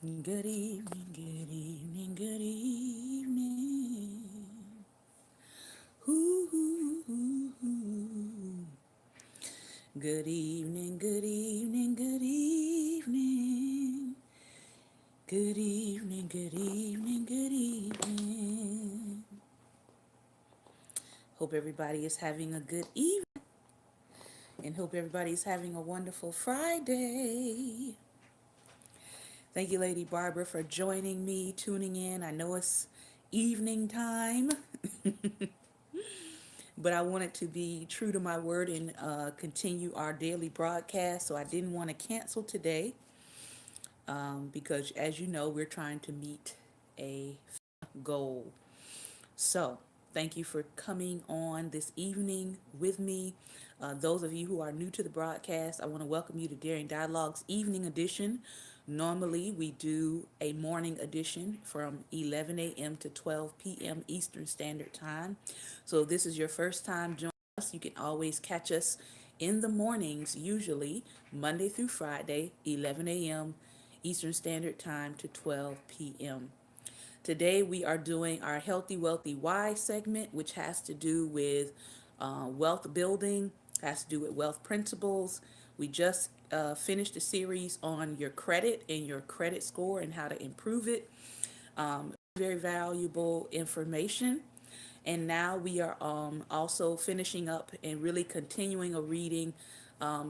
Good evening, good evening, good evening. Ooh, ooh, ooh, ooh. Good evening, good evening, good evening. Good evening, good evening, good evening. Hope everybody is having a good evening and hope everybody is having a wonderful Friday. Thank you, Lady Barbara, for joining me, tuning in. I know it's evening time. But I wanted to be true to my word and continue our daily broadcast. So I didn't want to cancel today because, as you know, we're trying to meet a goal. So thank you for coming on this evening with me. Those of you who are new to the broadcast, I want to welcome you to Daring Dialogues Evening Edition. Normally, we do a morning edition from 11 a.m. to 12 p.m. Eastern Standard Time. So, if this is your first time joining us, you can always catch us in the mornings, usually Monday through Friday, 11 a.m. Eastern Standard Time to 12 p.m. Today we are doing our Healthy, Wealthy, Wise segment, which has to do with wealth building, has to do with wealth principles. We just finished a series on your credit and your credit score and how to improve it. Very valuable information. And now we are also finishing up and really continuing a reading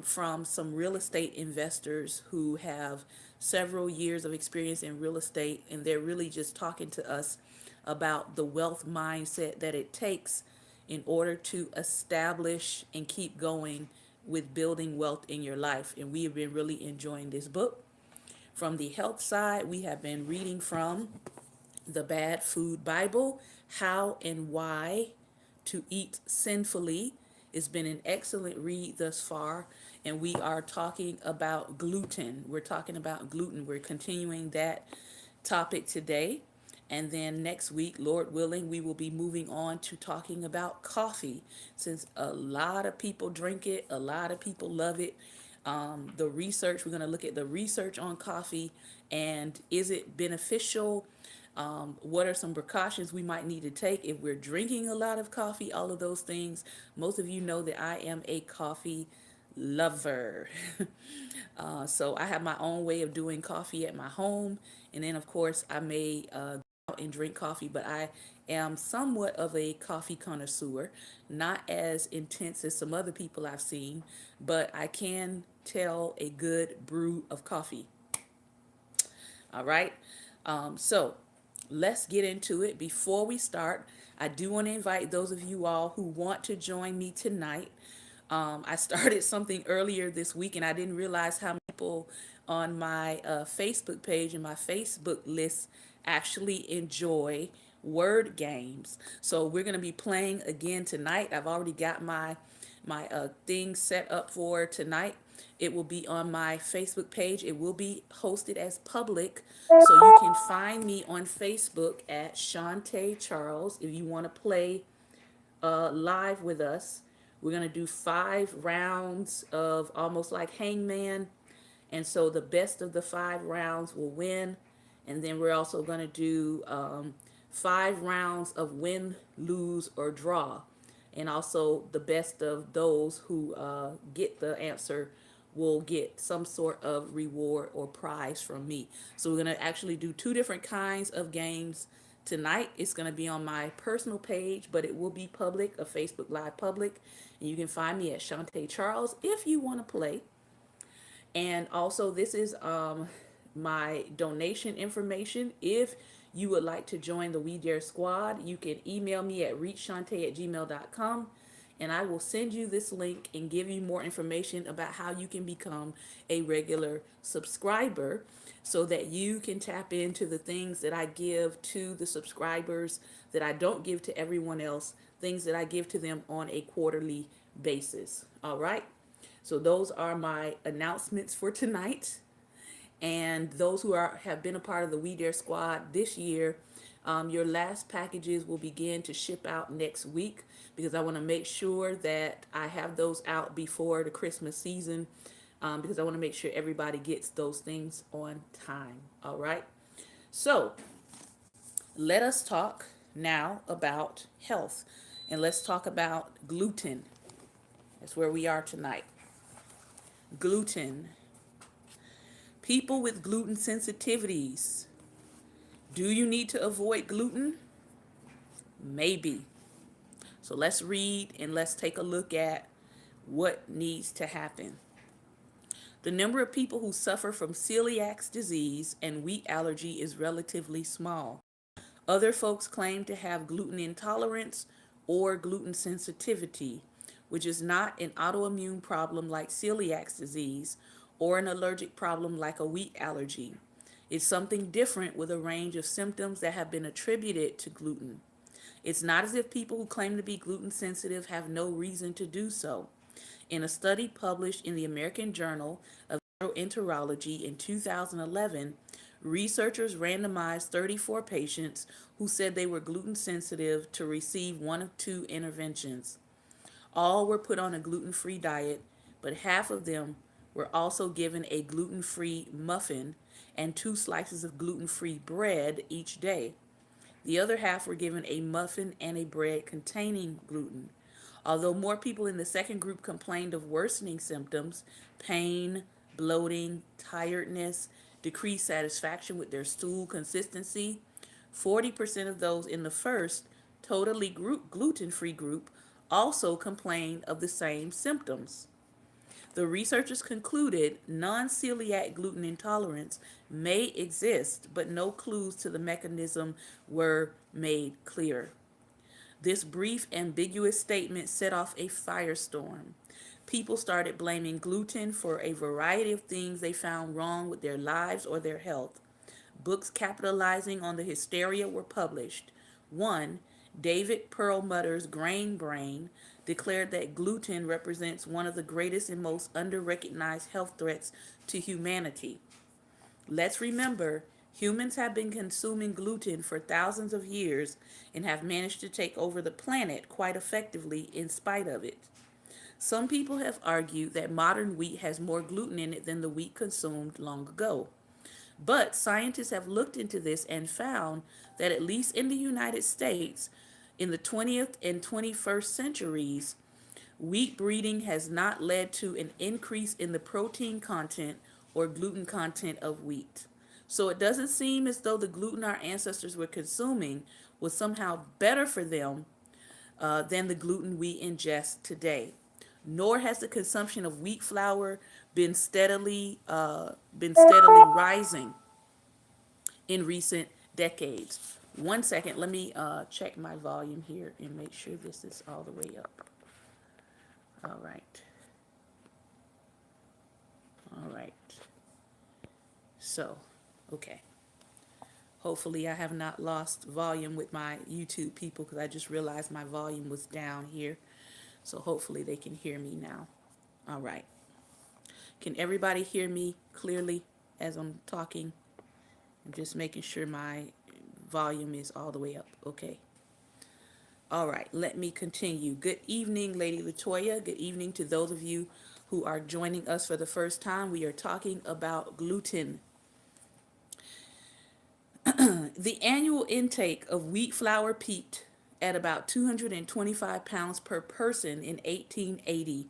from some real estate investors who have several years of experience in real estate. And they're really just talking to us about the wealth mindset that it takes in order to establish and keep going with building wealth in your life. And we have been really enjoying this book. From the health side, we have been reading from the Bad Food Bible, How and Why to Eat Sinfully. It's been an excellent read thus far, and we are talking about gluten. We're talking about gluten. We're continuing that topic today. And then next week, Lord willing, we will be moving on to talking about coffee. Since a lot of people drink it, a lot of people love it. The research, we're going to look at the research on coffee and is it beneficial? What are some precautions we might need to take if we're drinking a lot of coffee? All of those things. Most of you know that I am a coffee lover. So I have my own way of doing coffee at my home. And then, of course, I may go out and drink coffee, but I am somewhat of a coffee connoisseur, not as intense as some other people I've seen, but I can tell a good brew of coffee. All right. So let's get into it. Before we start, I do want to invite those of you all who want to join me tonight. I started something earlier this week and I didn't realize how many people on my Facebook page and my Facebook list actually enjoy word games. So we're going to be playing again tonight. I've already got my thing set up for tonight. It will be on my Facebook page. It will be hosted as public. So you can find me on Facebook at Shantae Charles if you want to play live with us. We're going to do 5 rounds of almost like hangman. And so the best of the 5 rounds will win. And then we're also going to do 5 rounds of win, lose, or draw. And also the best of those who get the answer will get some sort of reward or prize from me. So we're going to actually do 2 different kinds of games tonight. It's going to be on my personal page, but it will be public, a Facebook Live public. And you can find me at Shantae Charles if you want to play. And also, this is my donation information. If you would like to join the We Dare Squad, you can email me at reachshante@gmail.com and I will send you this link and give you more information about how you can become a regular subscriber so that you can tap into the things that I give to the subscribers that I don't give to everyone else, things that I give to them on a quarterly basis. All right. So those are my announcements for tonight. And those who have been a part of the We Dare Squad this year, your last packages will begin to ship out next week because I want to make sure that I have those out before the Christmas season. because I want to make sure everybody gets those things on time. All right. So let us talk now about health, and let's talk about gluten. That's where we are tonight. Gluten. People with gluten sensitivities. Do you need to avoid gluten? Maybe. So let's read and let's take a look at what needs to happen. The number of people who suffer from celiac disease and wheat allergy is relatively small. Other folks claim to have gluten intolerance or gluten sensitivity, which is not an autoimmune problem like celiac disease or an allergic problem like a wheat allergy. It's something different with a range of symptoms that have been attributed to gluten. It's not as if people who claim to be gluten sensitive have no reason to do so. In a study published in the American Journal of Gastroenterology in 2011, researchers randomized 34 patients who said they were gluten sensitive to receive one of two interventions. All were put on a gluten free diet, but half of them were also given a gluten free muffin and 2 slices of gluten free bread each day. The other half were given a muffin and a bread containing gluten. Although more people in the second group complained of worsening symptoms, pain, bloating, tiredness, decreased satisfaction with their stool consistency, 40% of those in the first, totally gluten-free group also complained of the same symptoms. The researchers concluded non-celiac gluten intolerance may exist, but no clues to the mechanism were made clear. This brief, ambiguous statement set off a firestorm. People started blaming gluten for a variety of things they found wrong with their lives or their health. Books capitalizing on the hysteria were published. One, David Perlmutter's Grain Brain, declared that gluten represents one of the greatest and most underrecognized health threats to humanity. Let's remember, humans have been consuming gluten for thousands of years and have managed to take over the planet quite effectively in spite of it. Some people have argued that modern wheat has more gluten in it than the wheat consumed long ago. But scientists have looked into this and found that at least in the United States, in the 20th and 21st centuries, wheat breeding has not led to an increase in the protein content or gluten content of wheat. So it doesn't seem as though the gluten our ancestors were consuming was somehow better for them than the gluten we ingest today. Nor has the consumption of wheat flour been steadily rising in recent decades. 1 second, let me check my volume here and make sure this is all the way up. All right. All right. So, okay. Hopefully I have not lost volume with my YouTube people because I just realized my volume was down here. So hopefully they can hear me now. All right. Can everybody hear me clearly as I'm talking? I'm just making sure my volume is all the way up. Okay. All right, let me continue. Good evening, Lady Latoya. Good evening to those of you who are joining us for the first time. We are talking about gluten. The annual intake of wheat flour peaked at about 225 pounds per person in 1880,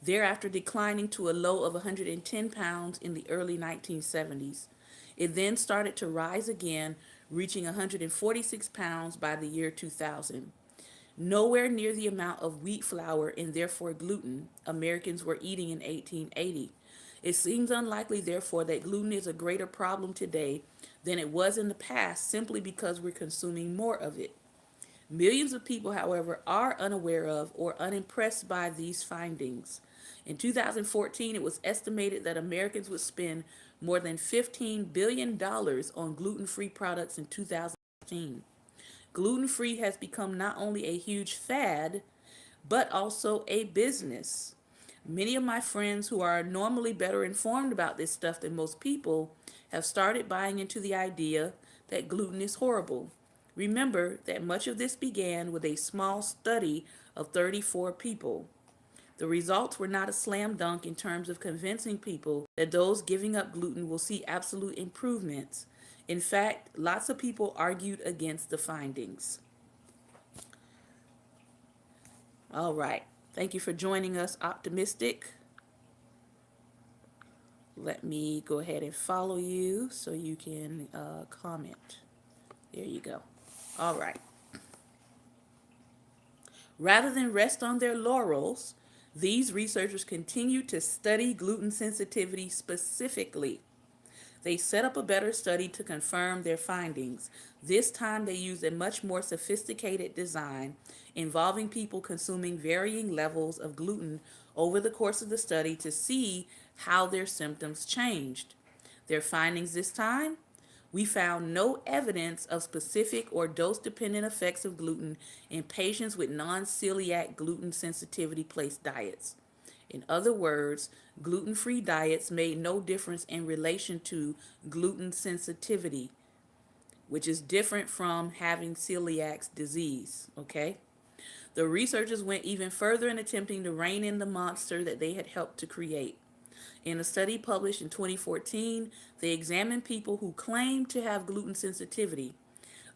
thereafter declining to a low of 110 pounds in the early 1970s. It then started to rise again, reaching 146 pounds by the year 2000. Nowhere near the amount of wheat flour and therefore gluten Americans were eating in 1880. It seems unlikely, therefore, that gluten is a greater problem today than it was in the past simply because we're consuming more of it. Millions of people, however, are unaware of or unimpressed by these findings. In 2014, it was estimated that Americans would spend more than $15 billion on gluten-free products in 2015. Gluten-free has become not only a huge fad, but also a business. Many of my friends who are normally better informed about this stuff than most people have started buying into the idea that gluten is horrible. Remember that much of this began with a small study of 34 people. The results were not a slam dunk in terms of convincing people that those giving up gluten will see absolute improvements. In fact, lots of people argued against the findings. All right. Thank you for joining us, Optimistic. Let me go ahead and follow you so you can comment. There you go. All right. Rather than rest on their laurels, these researchers continue to study gluten sensitivity specifically. They set up a better study to confirm their findings. This time they used a much more sophisticated design involving people consuming varying levels of gluten over the course of the study to see how their symptoms changed. Their findings this time? We found no evidence of specific or dose dependent effects of gluten in patients with non celiac gluten sensitivity placed diets. In other words, gluten free diets made no difference in relation to gluten sensitivity, which is different from having celiac disease. Okay? The researchers went even further in attempting to rein in the monster that they had helped to create. In a study published in 2014, they examined people who claimed to have gluten sensitivity.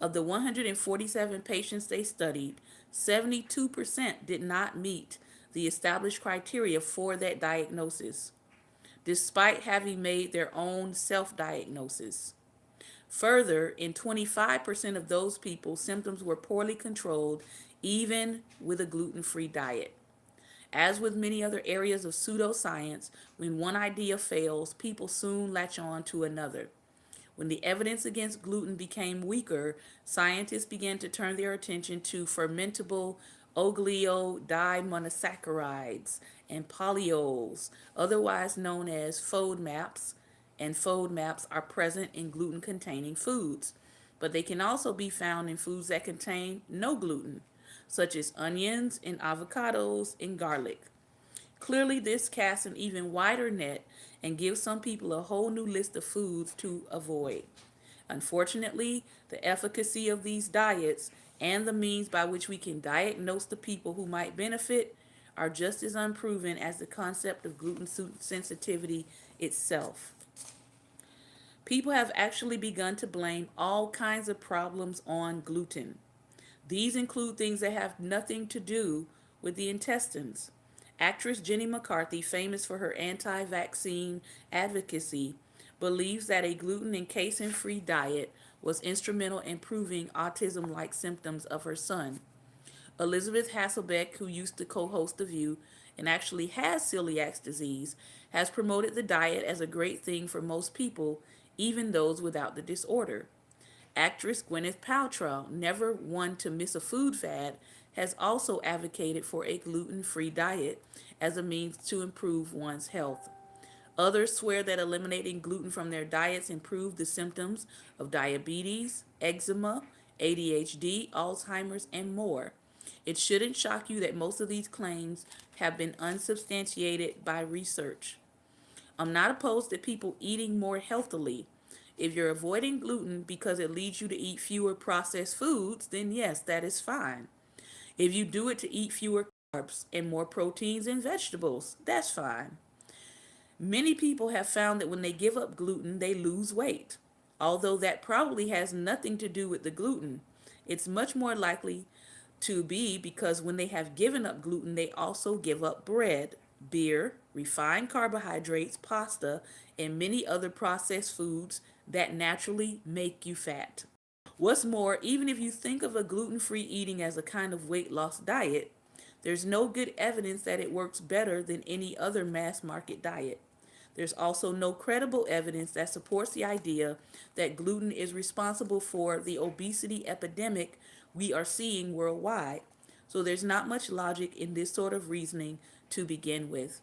Of the 147 patients they studied, 72% did not meet the established criteria for that diagnosis, despite having made their own self diagnosis. Further, in 25% of those people, symptoms were poorly controlled, even with a gluten free diet. As with many other areas of pseudoscience, when one idea fails, people soon latch on to another. When the evidence against gluten became weaker, scientists began to turn their attention to fermentable oligodimmonosaccharides and polyols, otherwise known as FODMAPs, and FODMAPs are present in gluten-containing foods, but they can also be found in foods that contain no gluten, such as onions and avocados and garlic. Clearly, this casts an even wider net and gives some people a whole new list of foods to avoid. Unfortunately, the efficacy of these diets and the means by which we can diagnose the people who might benefit are just as unproven as the concept of gluten sensitivity itself. People have actually begun to blame all kinds of problems on gluten. These include things that have nothing to do with the intestines. Actress Jenny McCarthy, famous for her anti vaccine advocacy, believes that a gluten and casein free diet was instrumental in improving autism like symptoms of her son. Elizabeth Hasselbeck, who used to co host The View and actually has celiac disease, has promoted the diet as a great thing for most people, even those without the disorder. Actress Gwyneth Paltrow, never one to miss a food fad, has also advocated for a gluten free diet as a means to improve one's health. Others swear that eliminating gluten from their diets improved the symptoms of diabetes, eczema, ADHD, Alzheimer's, and more. It shouldn't shock you that most of these claims have been unsubstantiated by research. I'm not opposed to people eating more healthily. If you're avoiding gluten because it leads you to eat fewer processed foods, then yes, that is fine. If you do it to eat fewer carbs and more proteins and vegetables, that's fine. Many people have found that when they give up gluten, they lose weight. Although that probably has nothing to do with the gluten, it's much more likely to be because when they have given up gluten, they also give up bread, beer, refined carbohydrates, pasta, and many other processed foods that naturally make you fat. What's more, even if you think of a gluten free eating as a kind of weight loss diet, there's no good evidence that it works better than any other mass market diet. There's also no credible evidence that supports the idea that gluten is responsible for the obesity epidemic we are seeing worldwide. So there's not much logic in this sort of reasoning to begin with.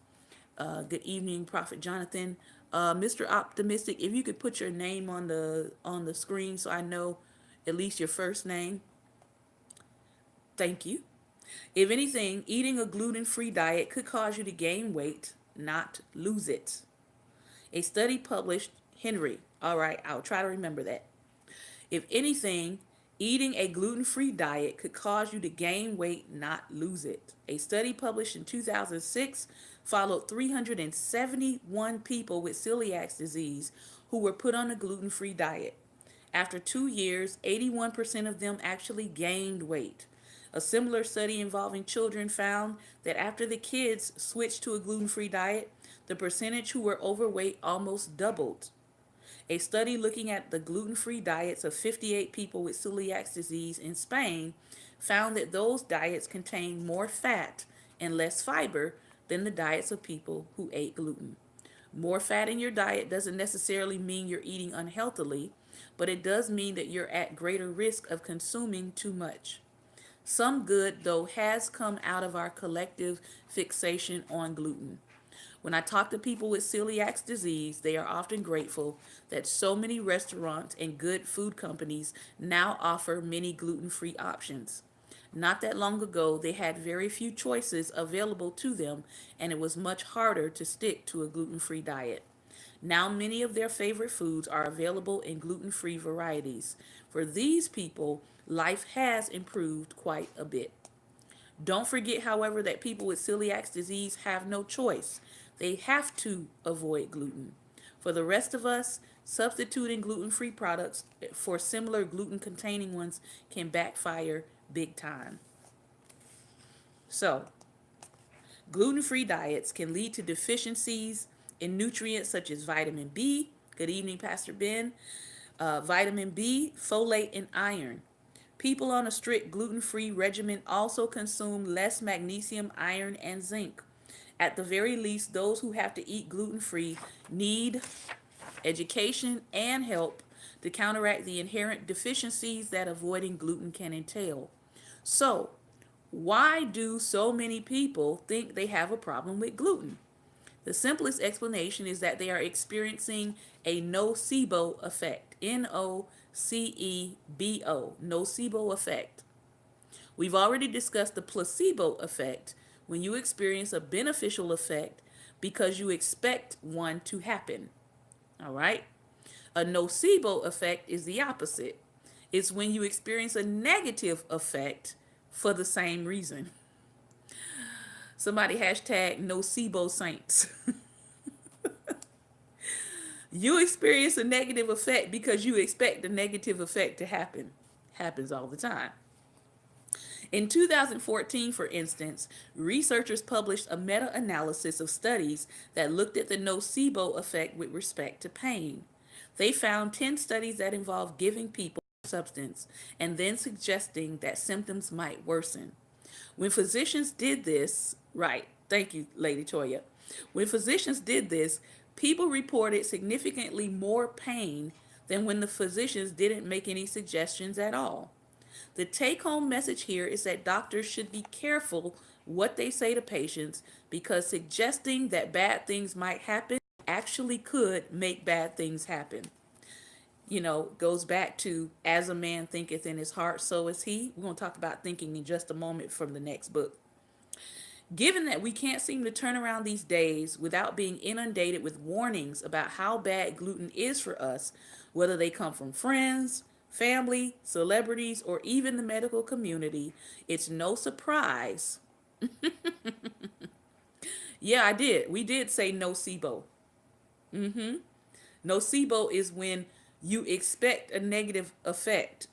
Good evening, Prophet Jonathan. Mr. Optimistic, if you could put your name on the screen so I know at least your first name. Thank you. If anything, eating a gluten-free diet could cause you to gain weight, not lose it. A study published, Henry, all right, I'll try to remember that. If anything, Eating a gluten-free diet could cause you to gain weight, not lose it. A study published in 2006 followed 371 people with celiac disease who were put on a gluten-free diet. After 2 years, 81% of them actually gained weight. A similar study involving children found that after the kids switched to a gluten-free diet, the percentage who were overweight almost doubled. A study looking at the gluten-free diets of 58 people with celiac disease in Spain found that those diets contained more fat and less fiber than the diets of people who ate gluten. More fat in your diet doesn't necessarily mean you're eating unhealthily, but it does mean that you're at greater risk of consuming too much. Some good, though, has come out of our collective fixation on gluten. When I talk to people with celiac disease, they are often grateful that so many restaurants and good food companies now offer many gluten-free options. Not that long ago, they had very few choices available to them, and it was much harder to stick to a gluten-free diet. Now, many of their favorite foods are available in gluten-free varieties. For these people, life has improved quite a bit. Don't forget, however, that people with celiac disease have no choice. They have to avoid gluten. For the rest of us, substituting gluten-free products for similar gluten-containing ones can backfire big time. So, gluten-free diets can lead to deficiencies in nutrients such as vitamin B. Good evening, Pastor Ben. Vitamin B, folate, and iron. People on a strict gluten-free regimen also consume less magnesium, iron, and zinc. At the very least, those who have to eat gluten-free need education and help to counteract the inherent deficiencies that avoiding gluten can entail. So, why do so many people think they have a problem with gluten? The simplest explanation is that they are experiencing a nocebo effect. Nocebo, nocebo effect. We've already discussed the placebo effect, when you experience a beneficial effect because you expect one to happen. All right? A nocebo effect is the opposite. It's when you experience a negative effect for the same reason. Somebody hashtag nocebo saints. You experience a negative effect because you expect the negative effect to happen. Happens all the time. In 2014, for instance, researchers published a meta-analysis of studies that looked at the nocebo effect with respect to pain. They found 10 studies that involved giving people a substance and then suggesting that symptoms might worsen. When physicians did this, right, thank you, Lady Toya. When physicians did this, people reported significantly more pain than when the physicians didn't make any suggestions at all. The take home message here is that doctors should be careful what they say to patients because suggesting that bad things might happen actually could make bad things happen. Goes back to as a man thinketh in his heart, so is he. We're going to talk about thinking in just a moment from the next book. Given that we can't seem to turn around these days without being inundated with warnings about how bad gluten is for us, whether they come from friends, family, celebrities, or even the medical community, it's no surprise. Yeah, I did. We did say nocebo. Nocebo is when you expect a negative effect.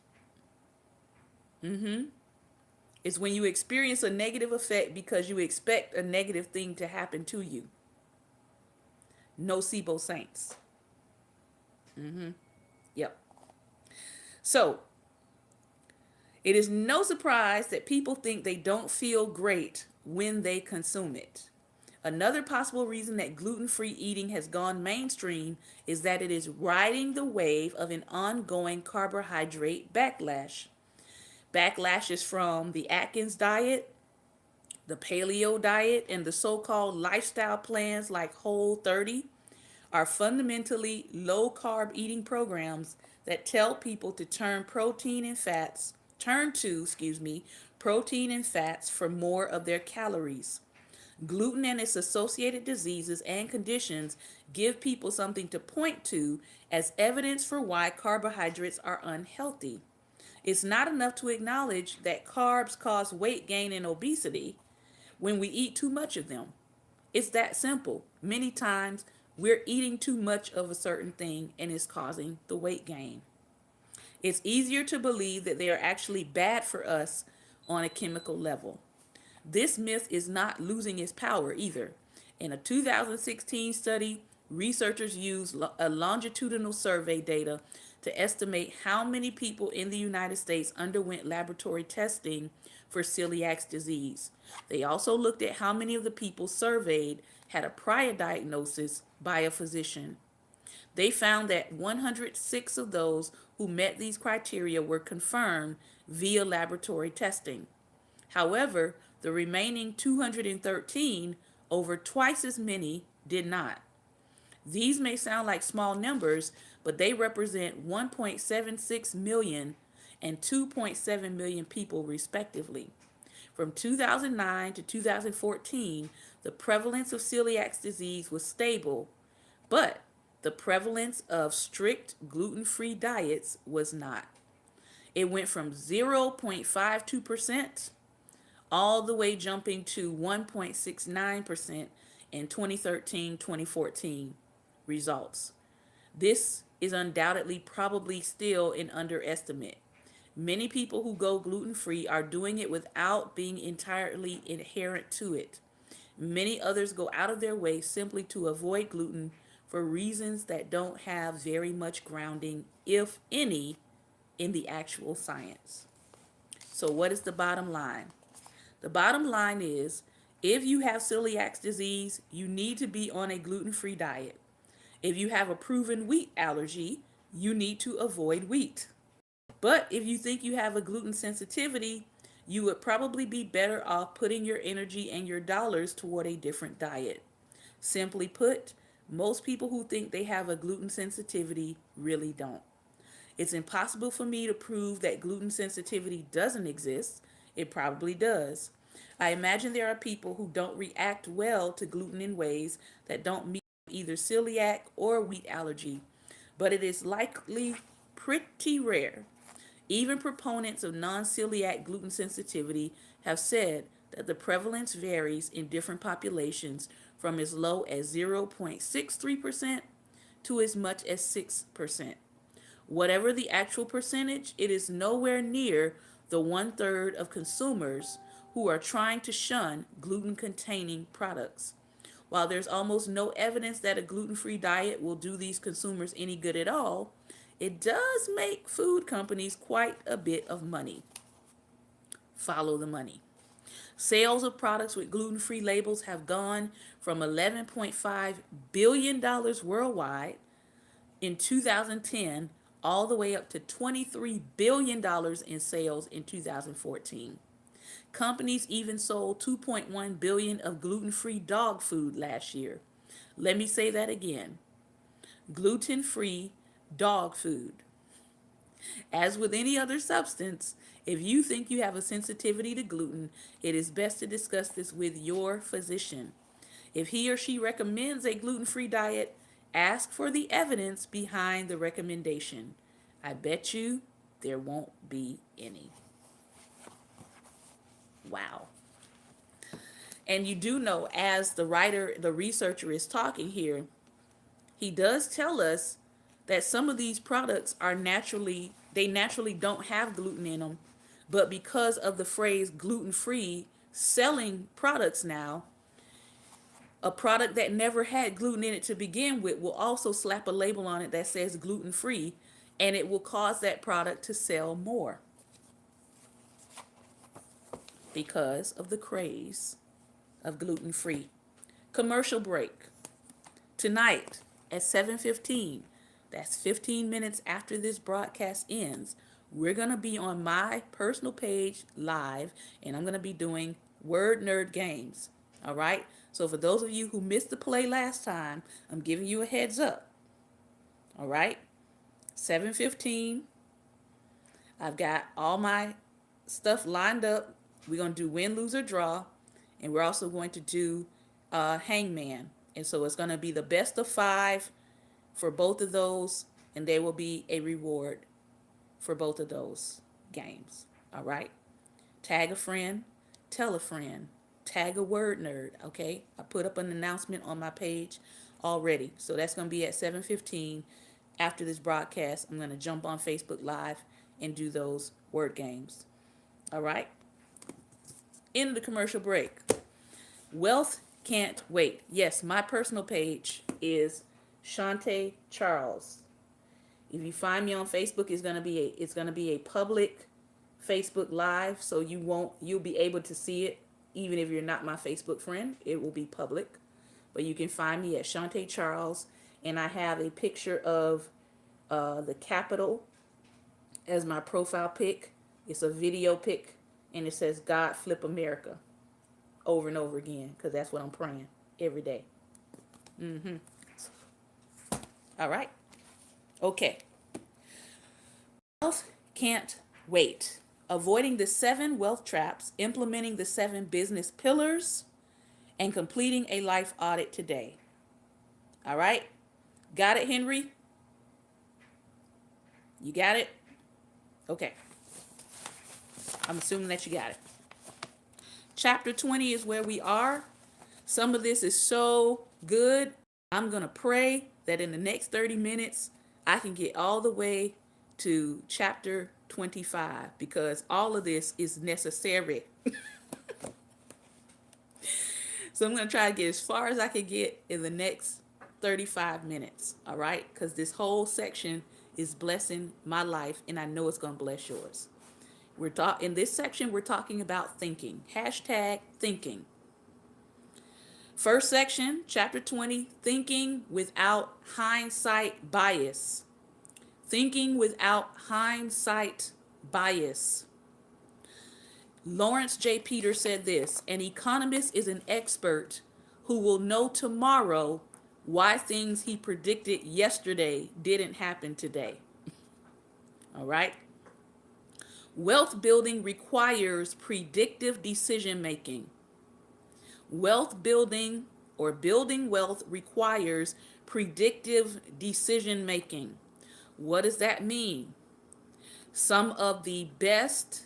It's when you experience a negative effect because you expect a negative thing to happen to you. Nocebo saints. Yep. So, it is no surprise that people think they don't feel great when they consume it. Another possible reason that gluten-free eating has gone mainstream is that it is riding the wave of an ongoing carbohydrate backlash. Backlashes from the Atkins diet, the paleo diet, and the so-called lifestyle plans like Whole30 are fundamentally low-carb eating programs that tell people to protein and fats for more of their calories. Gluten and its associated diseases and conditions give people something to point to as evidence for why carbohydrates are unhealthy. It's not enough to acknowledge that carbs cause weight gain and obesity when we eat too much of them. It's that simple. Many times we're eating too much of a certain thing and it's causing the weight gain. It's easier to believe that they are actually bad for us on a chemical level. This myth is not losing its power either. In a 2016 study, researchers used a longitudinal survey data to estimate how many people in the United States underwent laboratory testing for celiac disease. They also looked at how many of the people surveyed had a prior diagnosis by a physician. They found that 106 of those who met these criteria were confirmed via laboratory testing. However, the remaining 213, over twice as many, did not. These may sound like small numbers, but they represent 1.76 million and 2.7 million people, respectively. From 2009 to 2014, the prevalence of celiac disease was stable, but the prevalence of strict gluten-free diets was not. It went from 0.52% all the way jumping to 1.69% in 2013-2014 results. This is undoubtedly probably still an underestimate. Many people who go gluten-free are doing it without being entirely adherent to it. Many others go out of their way simply to avoid gluten for reasons that don't have very much grounding, if any, in the actual science. So what is the bottom line? The bottom line is, if you have celiac disease, you need to be on a gluten-free diet. If you have a proven wheat allergy, you need to avoid wheat. But if you think you have a gluten sensitivity, you would probably be better off putting your energy and your dollars toward a different diet. Simply put, most people who think they have a gluten sensitivity really don't. It's impossible for me to prove that gluten sensitivity doesn't exist. It probably does. I imagine there are people who don't react well to gluten in ways that don't meet either celiac or wheat allergy, but it is likely pretty rare. Even proponents of non-celiac gluten sensitivity have said that the prevalence varies in different populations from as low as 0.63% to as much as 6%. Whatever the actual percentage, it is nowhere near the 1/3 of consumers who are trying to shun gluten-containing products. While there's almost no evidence that a gluten-free diet will do these consumers any good at all, it does make food companies quite a bit of money. Follow the money. Sales of products with gluten-free labels have gone from $11.5 billion worldwide in 2010 all the way up to $23 billion in sales in 2014. Companies even sold 2.1 billion of gluten-free dog food last year. Let me say that again. Gluten-free dog food. As with any other substance, if you think you have a sensitivity to gluten, it is best to discuss this with your physician. If he or she recommends a gluten-free diet, ask for the evidence behind the recommendation. I bet you there won't be any. Wow. And you do know, as the writer, the researcher is talking here, he does tell us that some of these products are they naturally don't have gluten in them, but because of the phrase gluten-free selling products now, a product that never had gluten in it to begin with will also slap a label on it that says gluten-free, and it will cause that product to sell more because of the craze of gluten-free. Commercial break. Tonight at 7:15, that's 15 minutes after this broadcast ends, we're going to be on my personal page live, and I'm going to be doing Word Nerd Games. All right? So for those of you who missed the play last time, I'm giving you a heads up. All right? 7:15. I've got all my stuff lined up. We're going to do win, lose, or draw. And we're also going to do hangman. And so it's going to be the best of 5 for both of those. And there will be a reward for both of those. games. All right. Tag a friend, tell a friend, tag a word nerd. Okay. I put up an announcement on my page already. So that's going to be at 7:15 after this broadcast. I'm going to jump on Facebook Live and do those word games. All right. End the commercial break. Wealth can't wait. Yes, my personal page is Shantae Charles. If you find me on Facebook, it's gonna be a public Facebook Live, so you'll be able to see it even if you're not my Facebook friend. It will be public, but you can find me at Shantae Charles, and I have a picture of the Capitol as my profile pic. It's a video pic, and it says "God Flip America" over and over again because that's what I'm praying every day. All right. Okay. Wealth can't wait. Avoiding the 7 wealth traps, implementing the 7 business pillars, and completing a life audit today. All right? Got it, Henry? You got it? Okay. I'm assuming that you got it. Chapter 20 is where we are. Some of this is so good. I'm going to pray that in the next 30 minutes, I can get all the way to chapter 25 because all of this is necessary. So I'm going to try to get as far as I can get in the next 35 minutes. All right? Because this whole section is blessing my life, and I know it's going to bless yours. In this section, we're talking about thinking. Hashtag thinking. First section, chapter 20, thinking without hindsight bias. Thinking without hindsight bias. Lawrence J. Peters said this: an economist is an expert who will know tomorrow why things he predicted yesterday didn't happen today. All right? Wealth building requires predictive decision making. Wealth building or building wealth requires predictive decision making. What does that mean? Some of the best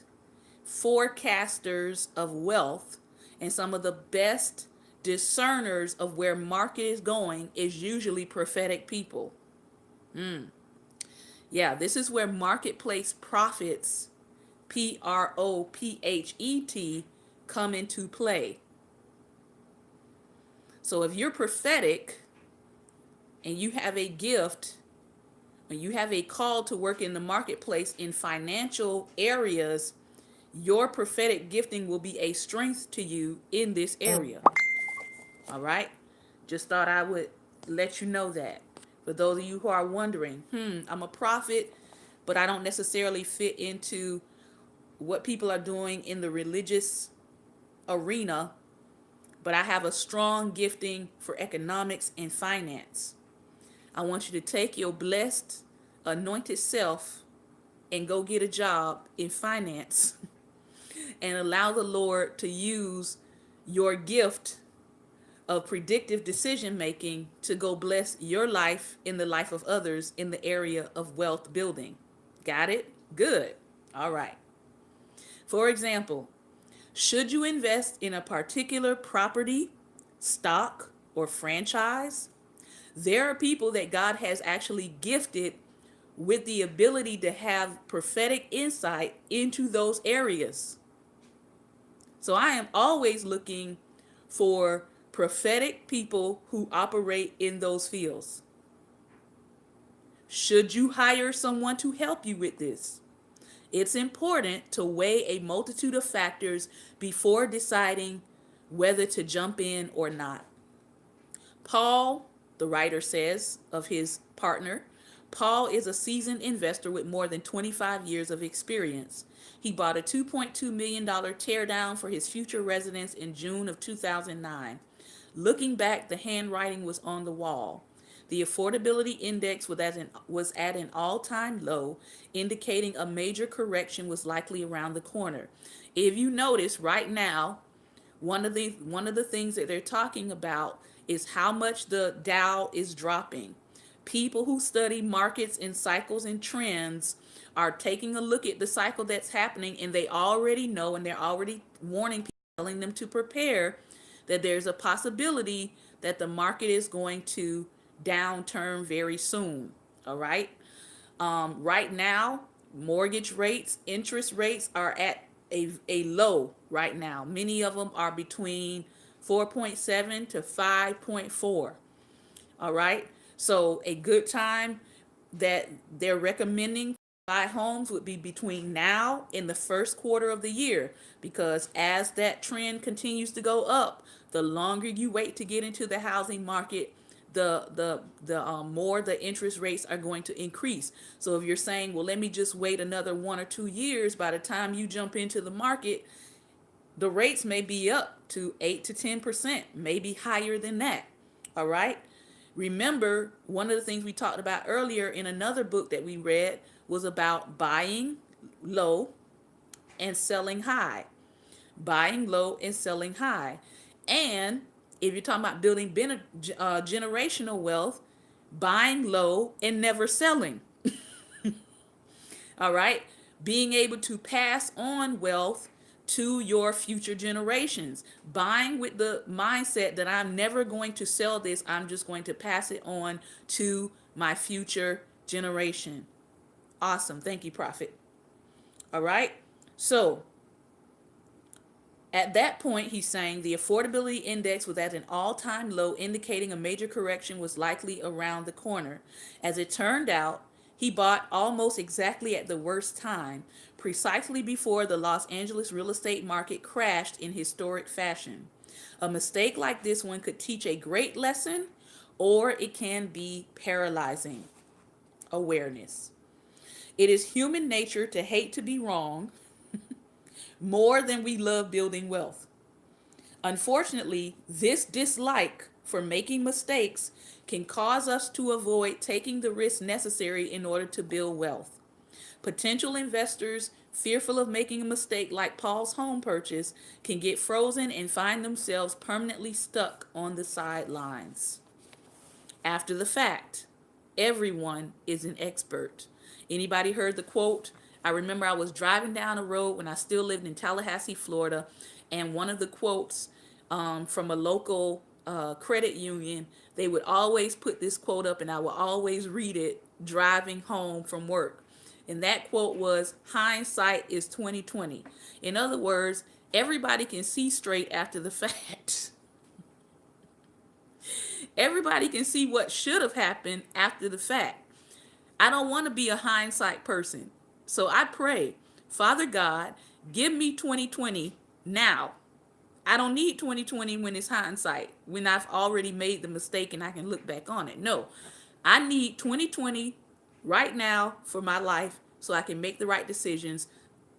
forecasters of wealth and some of the best discerners of where market is going is usually prophetic people. Yeah, this is where marketplace profits, PROPHET, come into play. So if you're prophetic and you have a gift and you have a call to work in the marketplace in financial areas, your prophetic gifting will be a strength to you in this area. All right? Just thought I would let you know that. For those of you who are wondering, I'm a prophet, but I don't necessarily fit into what people are doing in the religious arena, but I have a strong gifting for economics and finance. I want you to take your blessed, anointed self and go get a job in finance and allow the Lord to use your gift of predictive decision making to go bless your life in the life of others in the area of wealth building. Got it? Good. All right. For example, should you invest in a particular property, stock, or franchise? There are people that God has actually gifted with the ability to have prophetic insight into those areas. So I am always looking for prophetic people who operate in those fields. Should you hire someone to help you with this? It's important to weigh a multitude of factors before deciding whether to jump in or not. Paul, the writer says of his partner, Paul is a seasoned investor with more than 25 years of experience. He bought a $2.2 million teardown for his future residence in June of 2009. Looking back, the handwriting was on the wall. The affordability index was at an all-time low, indicating a major correction was likely around the corner. If you notice right now, one of the things that they're talking about is how much the Dow is dropping. People who study markets and cycles and trends are taking a look at the cycle that's happening, and they already know, and they're already warning people, telling them to prepare that there's a possibility that the market is going to downturn very soon. All right. Right now, mortgage rates, interest rates are at a low right now. Many of them are between 4.7 to 5.4. All right. So a good time that they're recommending to buy homes would be between now and the first quarter of the year, because as that trend continues to go up, the longer you wait to get into the housing market, the more the interest rates are going to increase. So if you're saying, well, let me just wait another 1 or 2 years, by the time you jump into the market, the rates may be up to 8 to 10%, maybe higher than that. All right. Remember, one of the things we talked about earlier in another book that we read was about buying low and selling high. Buying low and selling high. And if you're talking about building generational wealth, buying low and never selling. All right. Being able to pass on wealth to your future generations. Buying with the mindset that I'm never going to sell this, I'm just going to pass it on to my future generation. Awesome. Thank you, Prophet. All right. So at that point, he's saying the affordability index was at an all-time low, indicating a major correction was likely around the corner. As it turned out, he bought almost exactly at the worst time, precisely before the Los Angeles real estate market crashed in historic fashion. A mistake like this one could teach a great lesson, or it can be paralyzing. Awareness. It is human nature to hate to be wrong more than we love building wealth. Unfortunately, this dislike for making mistakes can cause us to avoid taking the risks necessary in order to build wealth. Potential investors, fearful of making a mistake like Paul's home purchase, can get frozen and find themselves permanently stuck on the sidelines. After the fact, everyone is an expert. Anybody heard the quote? I remember I was driving down a road when I still lived in Tallahassee, Florida, and one of the quotes from a local credit union, they would always put this quote up, and I would always read it driving home from work. And that quote was, hindsight is 2020. In other words, everybody can see straight after the fact. Everybody can see what should have happened after the fact. I don't want to be a hindsight person. So I pray, Father God, give me 2020 now. I don't need 2020 when it's hindsight, when I've already made the mistake and I can look back on it. No, I need 2020 right now for my life so I can make the right decisions.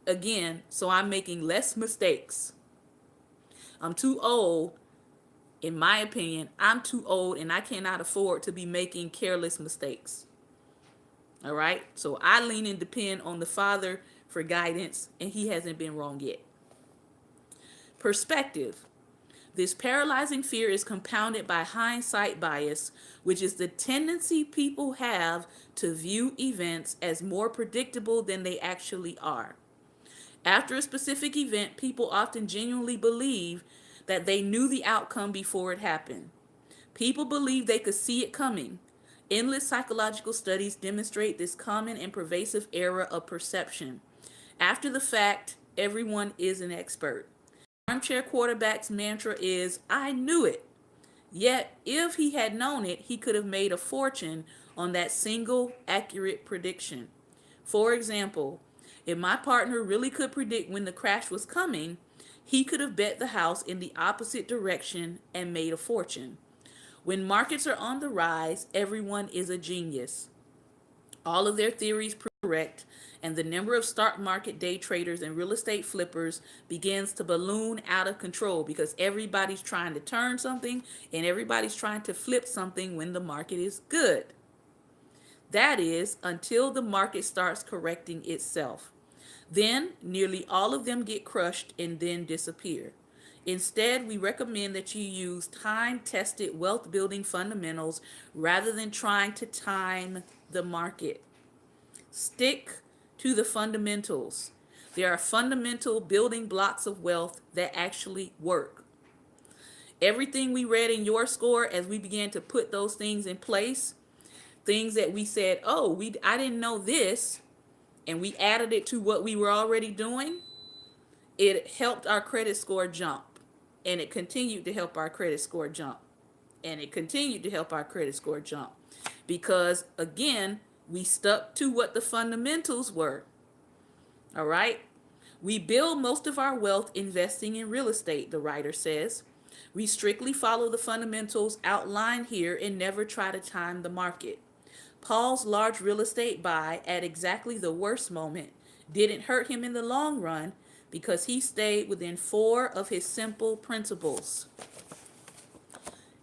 Again, so I'm making less mistakes. I'm too old. In my opinion, I'm too old and I cannot afford to be making careless mistakes. All right. So I lean and depend on the Father for guidance, and he hasn't been wrong yet. Perspective. This paralyzing fear is compounded by hindsight bias, which is the tendency people have to view events as more predictable than they actually are. After a specific event, people often genuinely believe that they knew the outcome before it happened. People believe they could see it coming. Endless psychological studies demonstrate this common and pervasive error of perception. After the fact, everyone is an expert. Armchair quarterback's mantra is, I knew it. Yet, if he had known it, he could have made a fortune on that single accurate prediction. For example, if my partner really could predict when the crash was coming, he could have bet the house in the opposite direction and made a fortune. When markets are on the rise, everyone is a genius. All of their theories prove correct, and the number of stock market day traders and real estate flippers begins to balloon out of control because everybody's trying to turn something and everybody's trying to flip something when the market is good. That is, until the market starts correcting itself. Then nearly all of them get crushed and then disappear. Instead, we recommend that you use time-tested wealth building fundamentals rather than trying to time the market. Stick to the fundamentals. There are fundamental building blocks of wealth that actually work. Everything we read in your score, as we began to put those things in place, things that we said, oh, I didn't know this, and we added it to what we were already doing, it helped our credit score jump. And it continued to help our credit score jump. And it continued to help our credit score jump. Because, again, we stuck to what the fundamentals were. All right? We build most of our wealth investing in real estate, the writer says. We strictly follow the fundamentals outlined here and never try to time the market. Paul's large real estate buy at exactly the worst moment didn't hurt him in the long run because he stayed within 4 of his simple principles.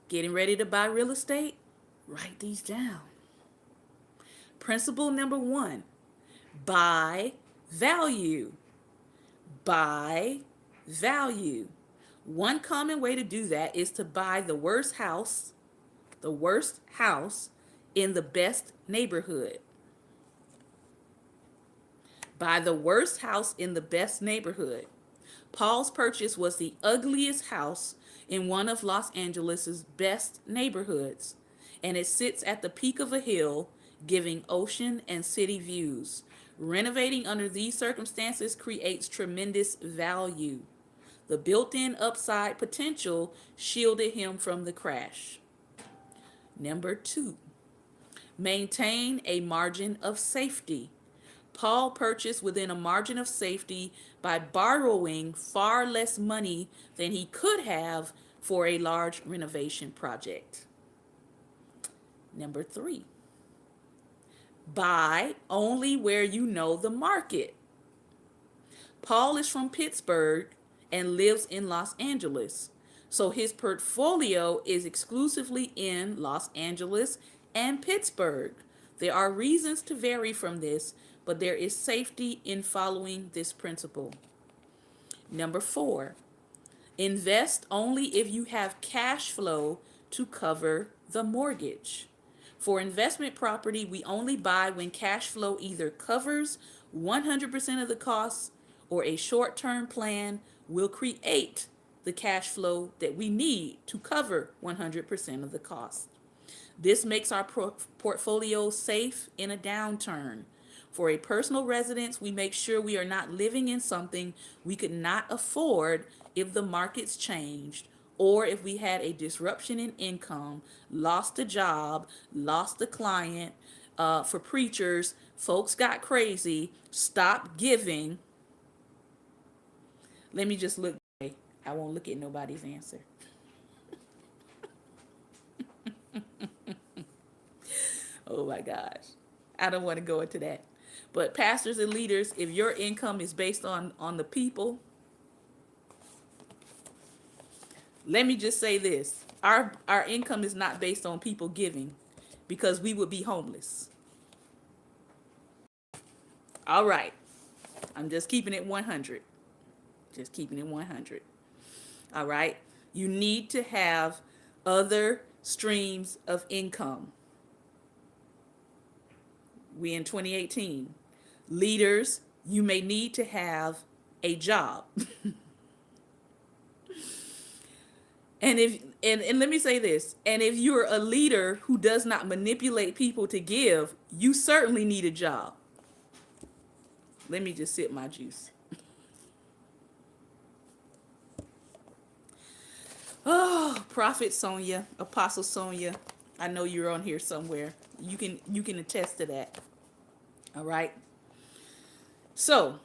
Getting ready to buy real estate? Write these down. Principle number 1, buy value. Buy value. One common way to do that is to buy the worst house in the best neighborhood. Buy the worst house in the best neighborhood. Paul's purchase was the ugliest house in one of Los Angeles's best neighborhoods, and it sits at the peak of a hill, giving ocean and city views. Renovating under these circumstances creates tremendous value. The built-in upside potential shielded him from the crash. Number 2, maintain a margin of safety. Paul purchased within a margin of safety by borrowing far less money than he could have for a large renovation project. Number 3, buy only where you know the market. Paul is from Pittsburgh and lives in Los Angeles, so his portfolio is exclusively in Los Angeles and Pittsburgh. There are reasons to vary from this, but there is safety in following this principle. Number 4, invest only if you have cash flow to cover the mortgage. For investment property, we only buy when cash flow either covers 100% of the costs or a short-term plan will create the cash flow that we need to cover 100% of the cost. This makes our portfolio safe in a downturn. For a personal residence, we make sure we are not living in something we could not afford if the markets changed, or if we had a disruption in income, lost a job, lost a client. For preachers, folks got crazy, stopped giving. Let me just look. I won't look at nobody's answer. Oh my gosh. I don't want to go into that. But pastors and leaders, if your income is based on the people, let me just say this. Our income is not based on people giving, because we would be homeless. All right. I'm just keeping it 100. Just keeping it 100. All right. You need to have other streams of income. We in 2018. Leaders, you may need to have a job. And let me say this, and if you're a leader who does not manipulate people to give, you certainly need a job. Let me just sip my juice. Oh, Prophet Sonia, Apostle Sonia, I know you're on here somewhere. You can attest to that. All right. So,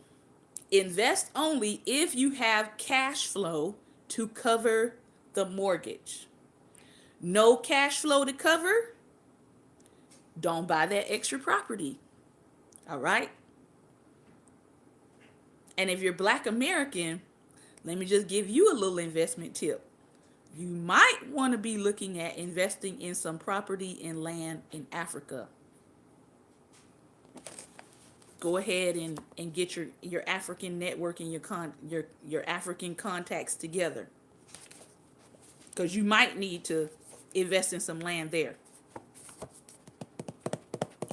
invest only if you have cash flow to cover the mortgage. No cash flow to cover? Don't buy that extra property. All right? And if you're Black American, let me just give you a little investment tip. You might want to be looking at investing in some property and land in Africa. Go ahead and get your African network and your African contacts together. because you might need to invest in some land there.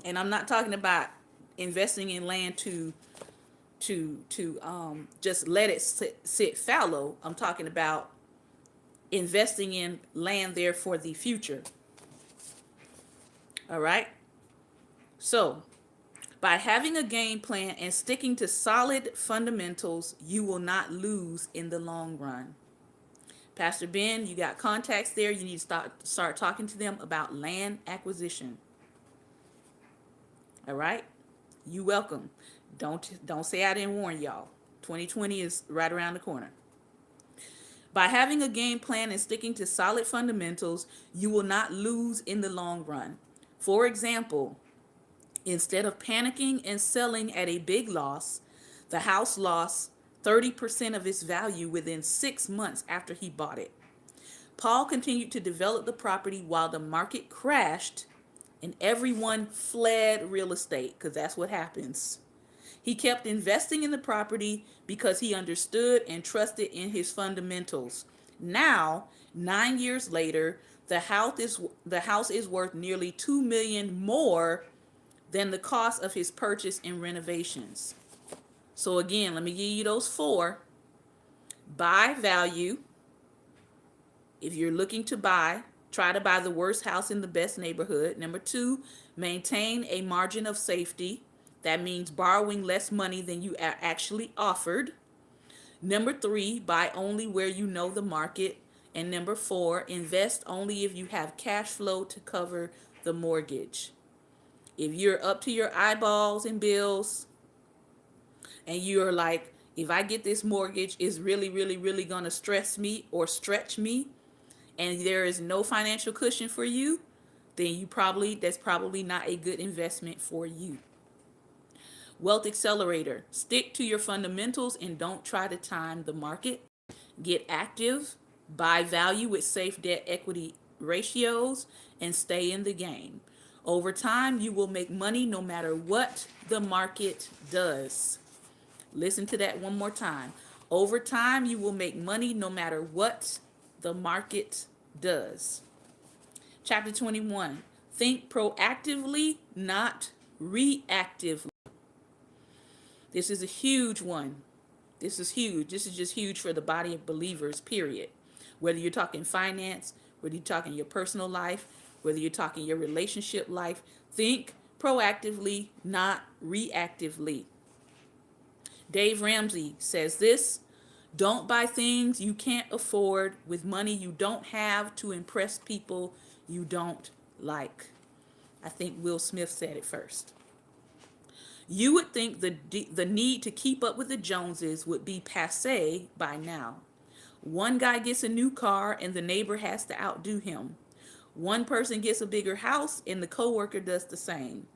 And I'm not talking about investing in land to just let it sit fallow. I'm talking about investing in land there for the future. All right. So, by having a game plan and sticking to solid fundamentals, you will not lose in the long run. Pastor Ben, you got contacts there. You need to start talking to them about land acquisition. All right? You welcome. Don't say I didn't warn y'all. 2020 is right around the corner. By having a game plan and sticking to solid fundamentals, you will not lose in the long run. For example, instead of panicking and selling at a big loss, the house lost 30% of its value within 6 months after he bought it. Paul continued to develop the property while the market crashed and everyone fled real estate, because that's what happens. He kept investing in the property because he understood and trusted in his fundamentals. Now, 9 years later, the house is worth nearly $2 million more than the cost of his purchase and renovations. So again, let me give you those four. Buy value. If you're looking to buy, try to buy the worst house in the best neighborhood. Number 2, maintain a margin of safety. That means borrowing less money than you are actually offered. Number 3, buy only where you know the market. And number 4, invest only if you have cash flow to cover the mortgage. If you're up to your eyeballs in bills and you're like, if I get this mortgage, it's really, really, really going to stress me or stretch me, and there is no financial cushion for you, then that's probably not a good investment for you. Wealth Accelerator. Stick to your fundamentals and don't try to time the market. Get active, buy value with safe debt equity ratios, and stay in the game. Over time, you will make money no matter what the market does. Listen to that one more time. Over time, you will make money no matter what the market does. Chapter 21. Think proactively, not reactively. This is a huge one. This is huge. This is just huge for the body of believers, period. Whether you're talking finance, whether you're talking your personal life, whether you're talking your relationship life, think proactively, not reactively. Dave Ramsey says this: don't buy things you can't afford with money you don't have to impress people you don't like. I think Will Smith said it first. You would think the need to keep up with the Joneses would be passé by now. One guy gets a new car and the neighbor has to outdo him. One person gets a bigger house and the coworker does the same.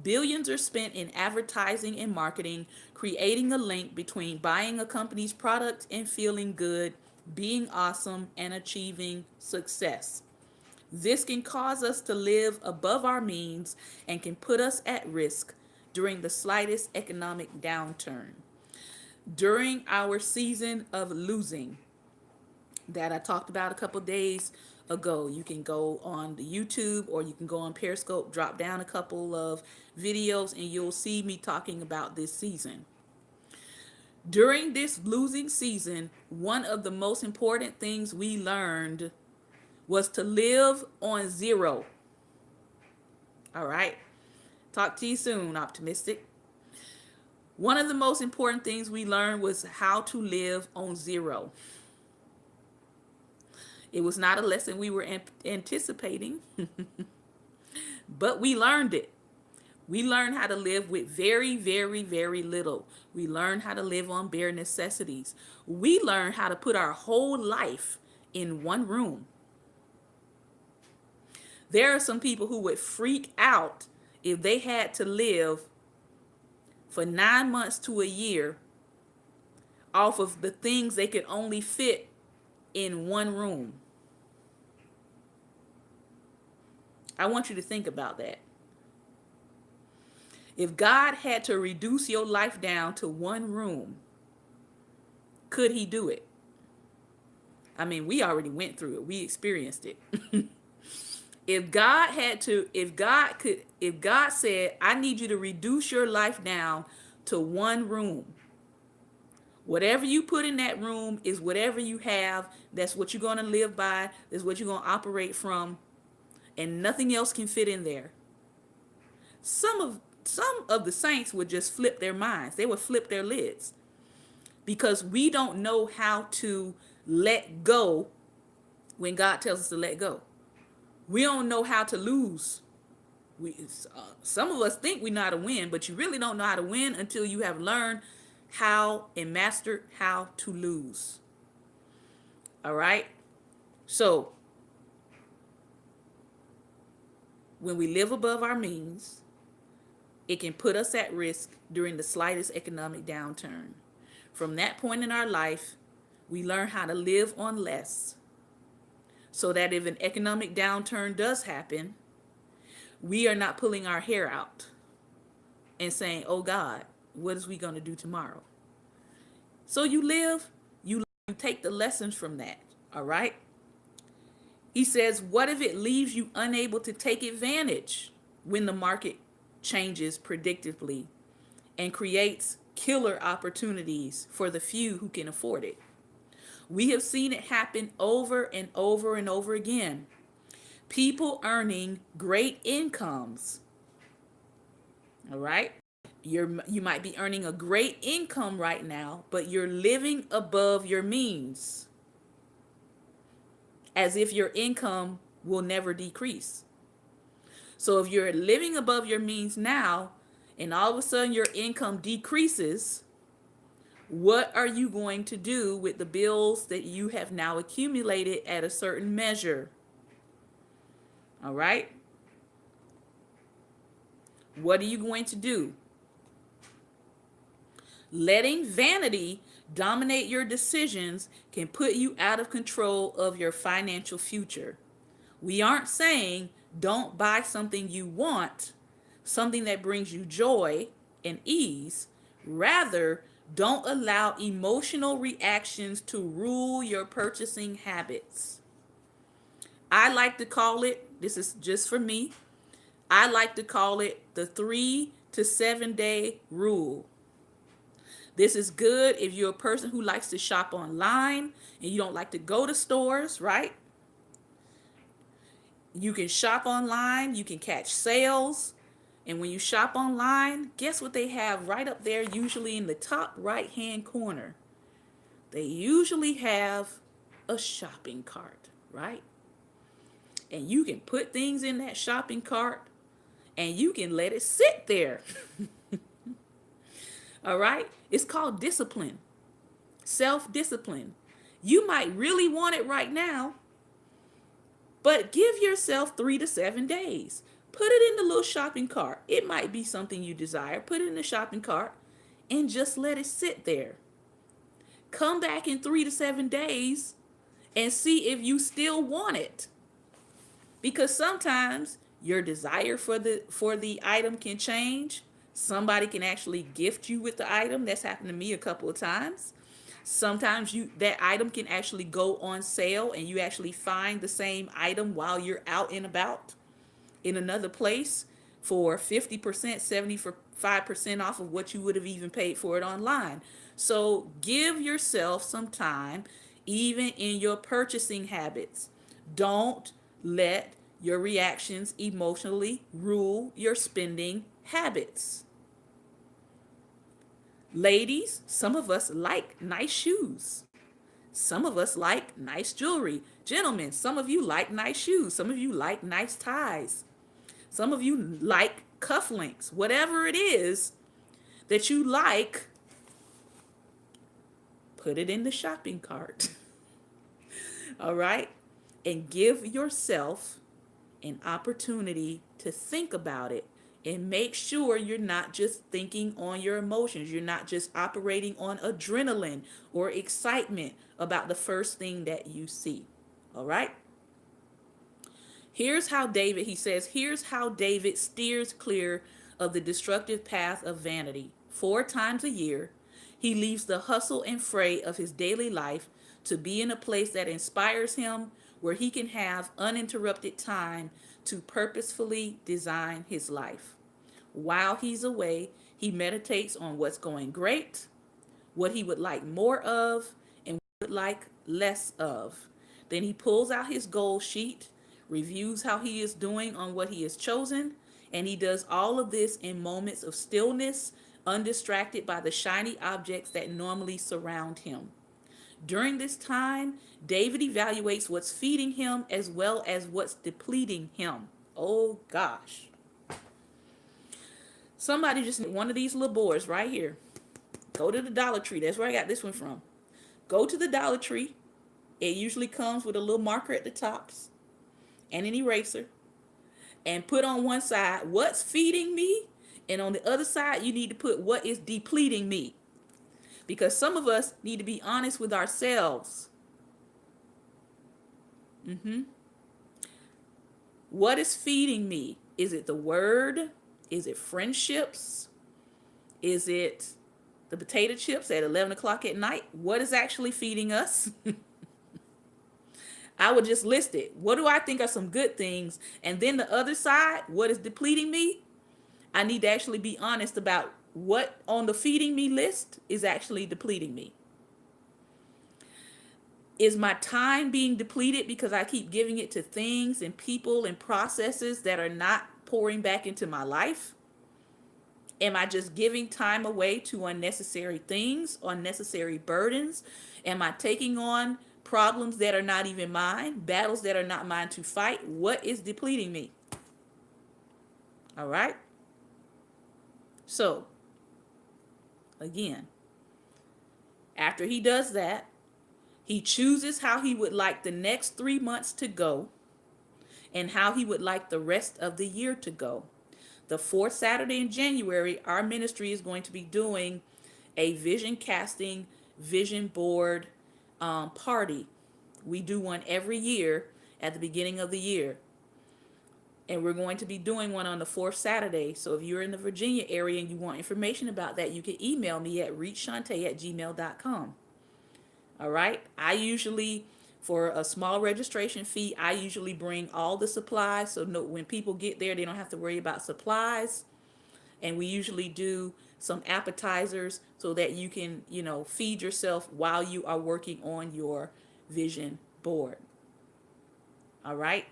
Billions are spent in advertising and marketing, creating a link between buying a company's product and feeling good, being awesome, and achieving success. This can cause us to live above our means and can put us at risk during the slightest economic downturn. During our season of losing that I talked about a couple days ago, you can go on the YouTube or you can go on Periscope, drop down a couple of videos, and you'll see me talking about this season. During this losing season, one of the most important things we learned was to live on zero. All right. Talk to you soon, optimistic. One of the most important things we learned was how to live on zero. It was not a lesson we were anticipating, but we learned it. We learned how to live with very, very, very little. We learned how to live on bare necessities. We learned how to put our whole life in one room. There are some people who would freak out if they had to live for 9 months to a year off of the things they could only fit in one room. I want you to think about that. If God had to reduce your life down to one room, could he do it? I mean, we already went through it. We experienced it. If God had to, if God said, I need you to reduce your life down to one room, whatever you put in that room is whatever you have. That's what you're going to live by. That's what you're going to operate from. And nothing else can fit in there. Some of the saints would just flip their minds. They would flip their lids because we don't know how to let go when God tells us to let go. We don't know how to lose. Some of us think we know how to win, but you really don't know how to win until you have learned how and mastered how to lose. All right? So, when we live above our means, it can put us at risk during the slightest economic downturn. From that point in our life, we learn how to live on less so that if an economic downturn does happen, we are not pulling our hair out and saying, oh God, what is we going to do tomorrow? So you live, you take the lessons from that, all right? He says, what if it leaves you unable to take advantage when the market changes predictably and creates killer opportunities for the few who can afford it? We have seen it happen over and over and over again. People earning great incomes, all right? You might be earning a great income right now, but you're living above your means as if your income will never decrease. So if you're living above your means now and all of a sudden your income decreases, what are you going to do with the bills that you have now accumulated at a certain measure? All right? What are you going to do? Letting vanity dominate your decisions can put you out of control of your financial future. We aren't saying don't buy something you want, something that brings you joy and ease. Rather, don't allow emotional reactions to rule your purchasing habits. I like to call it, this is just for me, I like to call it the 3 to 7 day rule. This is good if you're a person who likes to shop online and you don't like to go to stores, right? You can shop online, you can catch sales. And when you shop online, guess what they have right up there, usually in the top right-hand corner? They usually have a shopping cart, right? And you can put things in that shopping cart and you can let it sit there. All right? It's called discipline, self-discipline. You might really want it right now, but give yourself 3 to 7 days. Put it in the little shopping cart. It might be something you desire. Put it in the shopping cart and just let it sit there. Come back in 3 to 7 days and see if you still want it. Because sometimes your desire for the item can change. Somebody can actually gift you with the item. That's happened to me a couple of times. Sometimes that item can actually go on sale and you actually find the same item while you're out and about in another place for 50%, 75% off of what you would have even paid for it online. So give yourself some time, even in your purchasing habits. Don't let your reactions emotionally rule your spending habits. Ladies, some of us like nice shoes. Some of us like nice jewelry. Gentlemen, some of you like nice shoes. Some of you like nice ties. Some of you like cufflinks. Whatever it is that you like, put it in the shopping cart. All right? And give yourself an opportunity to think about it and make sure you're not just thinking on your emotions. You're not just operating on adrenaline or excitement about the first thing that you see. All right? Here's how David steers clear of the destructive path of vanity. 4 times a year, he leaves the hustle and fray of his daily life to be in a place that inspires him, where he can have uninterrupted time to purposefully design his life. While he's away, he meditates on what's going great, what he would like more of, and what he would like less of. Then he pulls out his goal sheet, reviews how he is doing on what he has chosen, and he does all of this in moments of stillness, undistracted by the shiny objects that normally surround him. During this time, David evaluates what's feeding him as well as what's depleting him. Oh gosh. Somebody just one of these little boards right here. Go to the Dollar Tree. That's where I got this one from. Go to the Dollar Tree. It usually comes with a little marker at the tops and an eraser. And put on one side what's feeding me, and on the other side you need to put what is depleting me. Because some of us need to be honest with ourselves. What is feeding me? Is it the word? Is it friendships? Is it the potato chips at 11 o'clock at night? What is actually feeding us? I would just list it. What do I think are some good things? And then the other side, what is depleting me? I need to actually be honest about what on the feeding me list is actually depleting me. Is my time being depleted because I keep giving it to things and people and processes that are not pouring back into my life? Am I just giving time away to unnecessary things, unnecessary burdens? Am I taking on problems that are not even mine, battles that are not mine to fight? What is depleting me? All right. So, again, after he does that, he chooses how he would like the next 3 months to go and how he would like the rest of the year to go. The fourth Saturday in January, our ministry is going to be doing a vision casting, vision board party. We do one every year at the beginning of the year. And we're going to be doing one on the fourth Saturday. So if you're in the Virginia area and you want information about that, you can email me at reachshante@gmail.com. All right. I usually, for a small registration fee, I usually bring all the supplies. So no, when people get there, they don't have to worry about supplies. And we usually do some appetizers so that you can, feed yourself while you are working on your vision board. All right.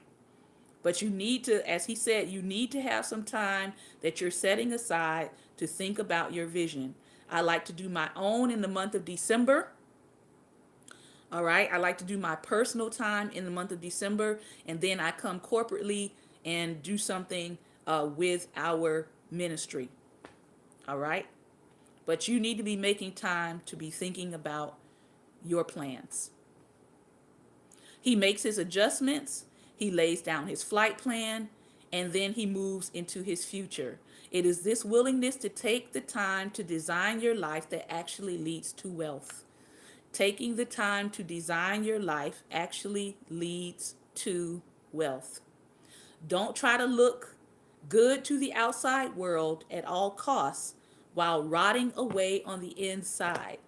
But you need to, as he said, you need to have some time that you're setting aside to think about your vision. I like to do my own in the month of December. All right. I like to do my personal time in the month of December. And then I come corporately and do something with our ministry. All right. But you need to be making time to be thinking about your plans. He makes his adjustments. He lays down his flight plan, and then he moves into his future. It is this willingness to take the time to design your life that actually leads to wealth. Taking the time to design your life actually leads to wealth. Don't try to look good to the outside world at all costs while rotting away on the inside.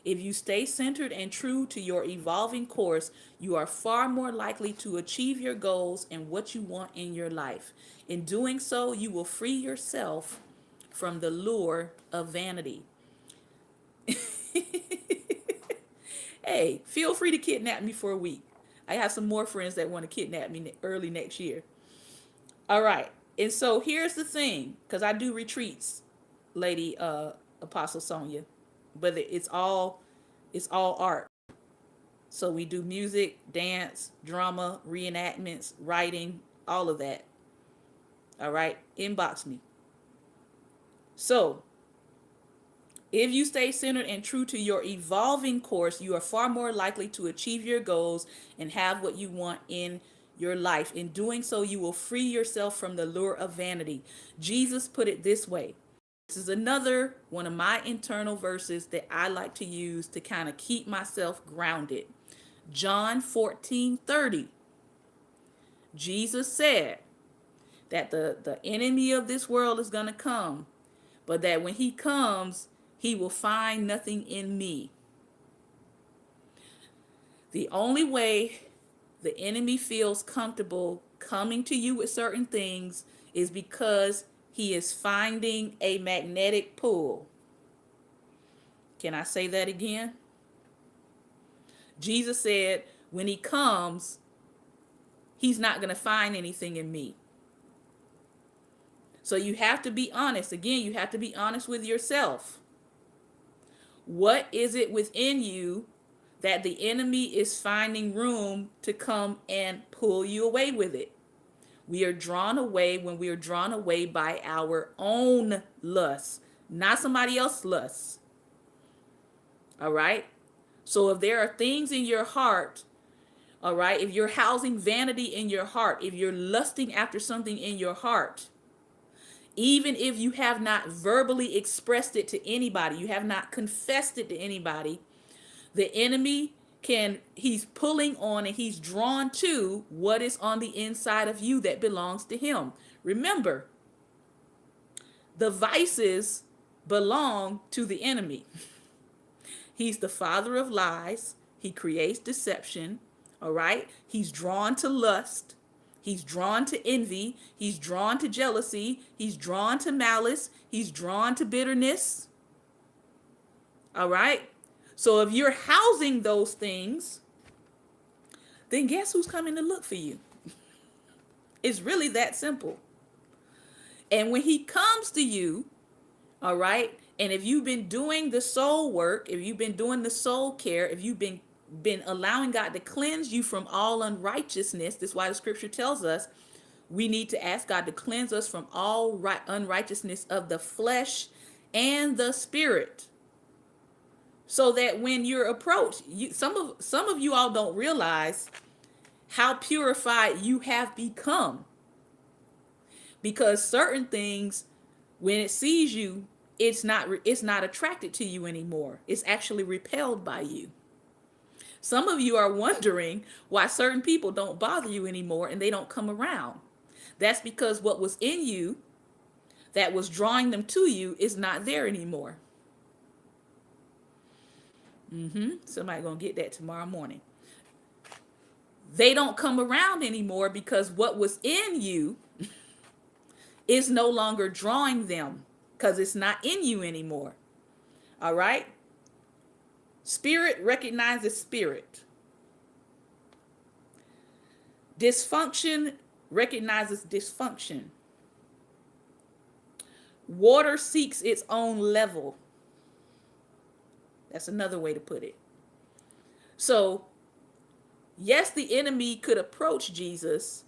If you stay centered and true to your evolving course, you are far more likely to achieve your goals and what you want in your life. In doing so, you will free yourself from the lure of vanity. Hey, feel free to kidnap me for a week. I have some more friends that want to kidnap me early next year. All right. And so here's the thing, because I do retreats, Lady Apostle Sonia, but it's all art. So we do music, dance, drama, reenactments, writing, all of that. All right. Inbox me. So if you stay centered and true to your evolving course, you are far more likely to achieve your goals and have what you want in your life. In doing so, you will free yourself from the lure of vanity. Jesus put it this way. This is another one of my internal verses that I like to use to kind of keep myself grounded. John 14:30. Jesus said that the enemy of this world is going to come, but that when he comes, he will find nothing in me. The only way the enemy feels comfortable coming to you with certain things is because he is finding a magnetic pull. Can I say that again? Jesus said, when he comes, he's not going to find anything in me. So you have to be honest. Again, you have to be honest with yourself. What is it within you that the enemy is finding room to come and pull you away with it? We are drawn away when we are drawn away by our own lusts, not somebody else's lusts. All right? So if there are things in your heart, all right, if you're housing vanity in your heart, if you're lusting after something in your heart, even if you have not verbally expressed it to anybody, you have not confessed it to anybody, the enemy he's pulling on and he's drawn to what is on the inside of you that belongs to him. Remember, the vices belong to the enemy. He's the father of lies. He creates deception. All right. He's drawn to lust. He's drawn to envy. He's drawn to jealousy. He's drawn to malice. He's drawn to bitterness. All right. So if you're housing those things, then guess who's coming to look for you? It's really that simple. And when he comes to you, all right, and if you've been doing the soul work, if you've been doing the soul care, if you've been allowing God to cleanse you from all unrighteousness, that's why the scripture tells us we need to ask God to cleanse us from all unrighteousness of the flesh and the spirit. So that when you're approached, some of you all don't realize how purified you have become. Because certain things, when it sees you, it's not attracted to you anymore. It's actually repelled by you. Some of you are wondering why certain people don't bother you anymore and they don't come around. That's because what was in you that was drawing them to you is not there anymore. Somebody gonna get that tomorrow morning. They don't come around anymore because what was in you is no longer drawing them because it's not in you anymore. All right? Spirit recognizes spirit. Dysfunction recognizes dysfunction. Water seeks its own level. That's another way to put it. So, yes, the enemy could approach Jesus,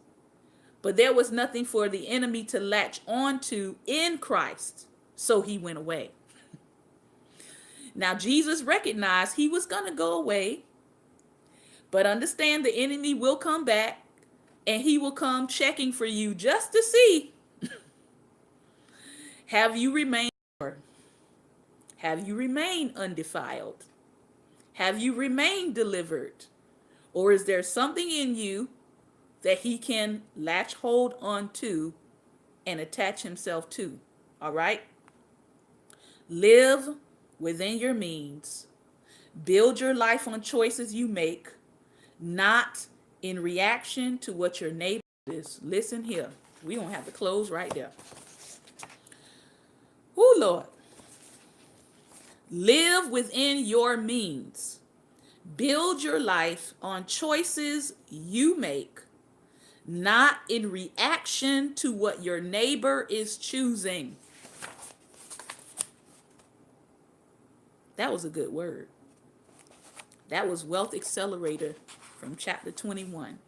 but there was nothing for the enemy to latch onto in Christ. So he went away. Now, Jesus recognized he was going to go away, but understand the enemy will come back and he will come checking for you just to see, have you remained pure? Have you remained undefiled? Have you remained delivered? Or is there something in you that he can latch hold on to and attach himself to? All right? Live within your means. Build your life on choices you make, not in reaction to what your neighbor is. Listen here. We don't have to close right there. Oh, Lord. Live within your means. Build your life on choices you make, not in reaction to what your neighbor is choosing. That was a good word. That was Wealth Accelerator from chapter 21.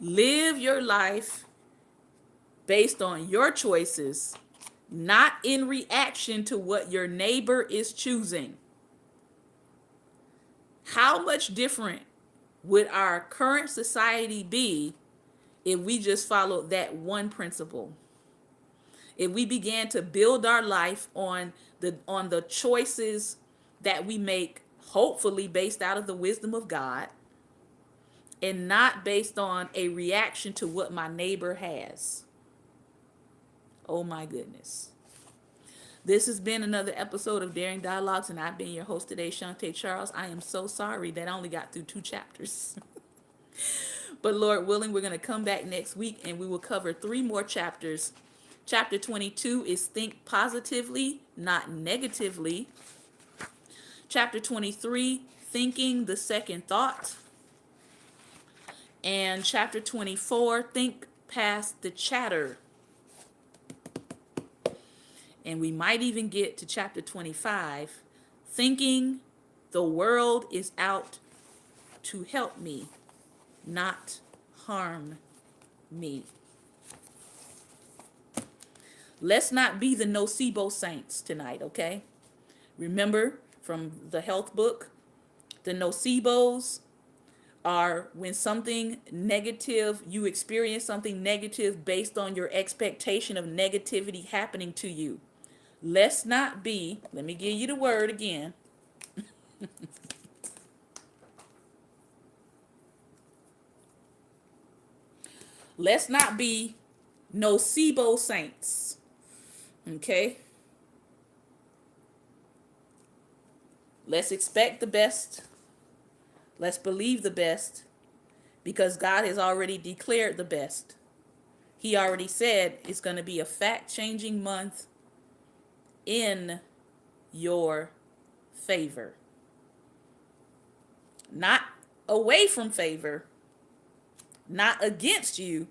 Live your life based on your choices, not in reaction to what your neighbor is choosing. How much different would our current society be if we just followed that one principle? If we began to build our life on the choices that we make, hopefully based out of the wisdom of God, and not based on a reaction to what my neighbor has. Oh my goodness. This has been another episode of Daring Dialogues, and I've been your host today, Shantae Charles. I am so sorry that I only got through 2 chapters. But Lord willing, we're going to come back next week and we will cover 3 more chapters. Chapter 22 is Think Positively, Not Negatively. Chapter 23, Thinking the Second Thought. And chapter 24, Think Past the Chatter. And we might even get to chapter 25, Thinking the World is Out to Help Me, Not Harm Me. Let's not be the nocebo saints tonight, okay? Remember from the health book, the nocebos are when something negative, you experience something negative based on your expectation of negativity happening to you. Let's not be, let me give you the word again. Let's not be nocebo saints, okay? Let's expect the best. Let's believe the best because God has already declared the best. He already said it's going to be a fact-changing month in your favor. Not away from favor, not against you,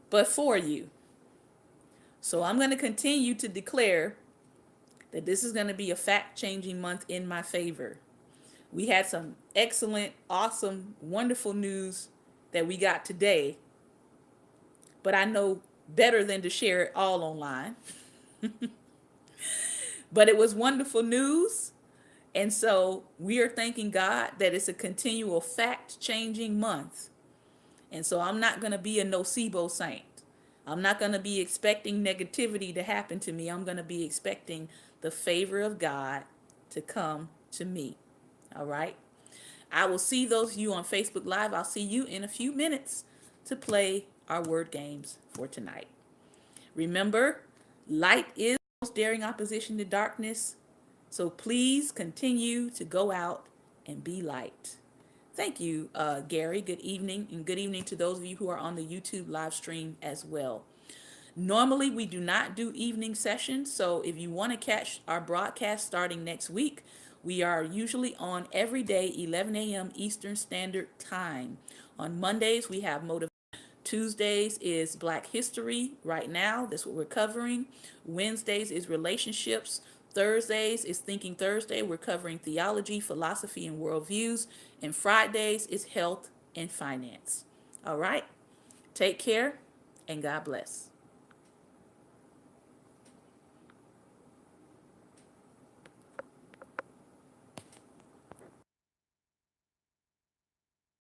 but for you. So I'm going to continue to declare that this is going to be a fact-changing month in my favor. We had some excellent, awesome, wonderful news that we got today, but I know better than to share it all online. But it was wonderful news. And so we are thanking God that it's a continual fact-changing month. And so I'm not going to be a nocebo saint. I'm not going to be expecting negativity to happen to me. I'm going to be expecting the favor of God to come to me. All right? I will see those of you on Facebook Live. I'll see you in a few minutes to play our word games for tonight. Remember, light is the most daring opposition to darkness. So please continue to go out and be light. Thank you, Gary. Good evening, and good evening to those of you who are on the YouTube live stream as well. Normally, we do not do evening sessions, so if you want to catch our broadcast starting next week, we are usually on every day, 11 a.m. Eastern Standard Time. On Mondays, we have motivation. Tuesdays is Black History right now. That's what we're covering. Wednesdays is relationships. Thursdays is Thinking Thursday. We're covering theology, philosophy, and worldviews. And Fridays is health and finance. All right. Take care and God bless.